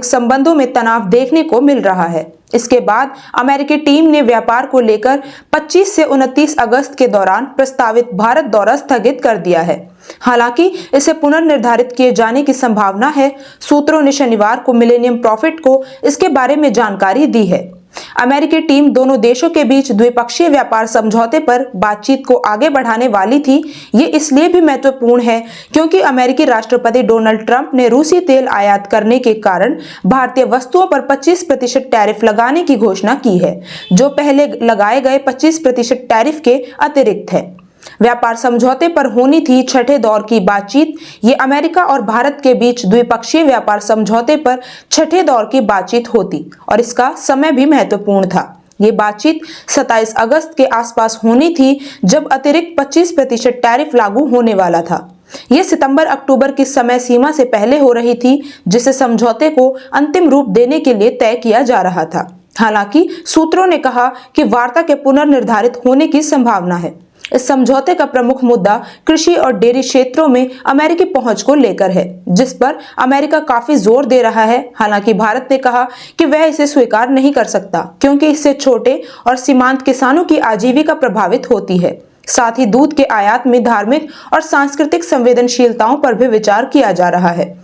संबंधों में तनाव देखने को मिल रहा है। इसके बाद अमेरिकी टीम ने व्यापार को लेकर 25 से 29 अगस्त के दौरान प्रस्तावित भारत दौरा स्थगित कर दिया है। हालांकि इसे पुनर्निर्धारित किए जाने की संभावना है। सूत्रों ने शनिवार को मिलेनियम प्रॉफिट को इसके बारे में जानकारी दी है। अमेरिकी टीम दोनों देशों के बीच द्विपक्षीय व्यापार समझौते पर बातचीत को आगे बढ़ाने वाली थी। ये इसलिए भी महत्वपूर्ण है क्योंकि अमेरिकी राष्ट्रपति डोनाल्ड ट्रंप ने रूसी तेल आयात करने के कारण भारतीय वस्तुओं पर 25% टैरिफ लगाने की घोषणा की है, जो पहले लगाए गए 25% टैरिफ के अतिरिक्त है। व्यापार समझौते पर होनी थी छठे दौर की बातचीत। ये अमेरिका और भारत के बीच द्विपक्षीय व्यापार समझौते पर छठे दौर की बातचीत होती और इसका समय भी महत्वपूर्ण था। ये बातचीत 27 अगस्त के आसपास होनी थी, जब अतिरिक्त 25% टैरिफ लागू होने वाला था। ये सितंबर-अक्टूबर की समय सीमा से पहले हो रही थी, जिसे समझौते को अंतिम रूप देने के लिए तय किया जा रहा था। हालांकि सूत्रों ने कहा कि वार्ता के पुनर्निर्धारित होने की संभावना है। इस समझौते का प्रमुख मुद्दा कृषि और डेयरी क्षेत्रों में अमेरिकी पहुंच को लेकर है, जिस पर अमेरिका काफी जोर दे रहा है। हालांकि भारत ने कहा कि वह इसे स्वीकार नहीं कर सकता क्योंकि इससे छोटे और सीमांत किसानों की आजीविका प्रभावित होती है। साथ ही दूध के आयात में धार्मिक और सांस्कृतिक संवेदनशीलताओं पर भी विचार किया जा रहा है।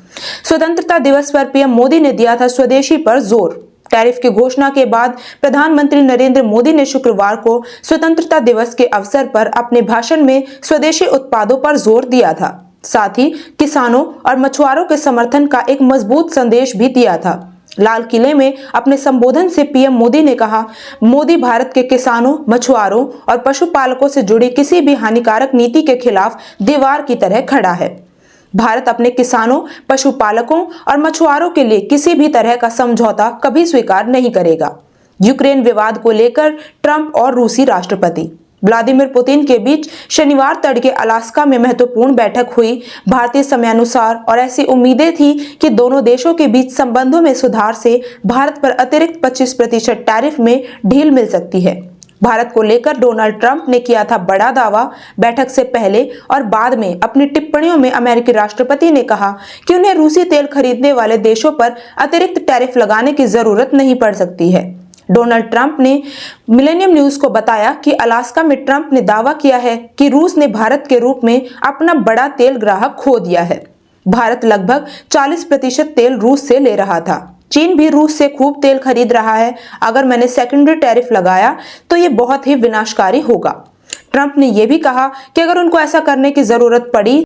स्वतंत्रता दिवस पर पीएम मोदी ने दिया था स्वदेशी पर जोर। टैरिफ की घोषणा के बाद प्रधानमंत्री नरेंद्र मोदी ने शुक्रवार को स्वतंत्रता दिवस के अवसर पर अपने भाषण में स्वदेशी उत्पादों पर जोर दिया था। साथ ही किसानों और मछुआरों के समर्थन का एक मजबूत संदेश भी दिया था। लाल किले में अपने संबोधन से पीएम मोदी ने कहा, मोदी भारत के किसानों, मछुआरों और पशुपालकों से जुड़ी किसी भी हानिकारक नीति के खिलाफ दीवार की तरह खड़ा है। भारत अपने किसानों, पशुपालकों और मछुआरों के लिए किसी भी तरह का समझौता कभी स्वीकार नहीं करेगा। यूक्रेन विवाद को लेकर ट्रंप और रूसी राष्ट्रपति व्लादिमीर पुतिन के बीच शनिवार तड़के अलास्का में महत्वपूर्ण बैठक हुई। भारतीय समयानुसार और ऐसी उम्मीदें थी कि दोनों देशों के बीच संबंधों में सुधार से भारत पर अतिरिक्त 25% टैरिफ में ढील मिल सकती है। भारत को लेकर डोनाल्ड ट्रंप ने किया था बड़ा दावा। बैठक से पहले और बाद में अपनी टिप्पणियों में अमेरिकी राष्ट्रपति ने कहा कि उन्हें रूसी तेल खरीदने वाले देशों पर अतिरिक्त टैरिफ लगाने की जरूरत नहीं पड़ सकती है। डोनाल्ड ट्रंप ने मिलेनियम न्यूज को बताया कि अलास्का में ट्रंप ने दावा किया है कि रूस ने भारत के रूप में अपना बड़ा तेल ग्राहक खो दिया है। भारत लगभग 40% तेल रूस से ले रहा था। चीन भी रूस से खूब तेल खरीद रहा है। अगर मैंने सेकेंडरी टैरिफ लगाया तो ये बहुत ही विनाशकारी होगा। ट्रंप ने यह भी कहा कि अगर उनको ऐसा करने की जरूरत पड़ी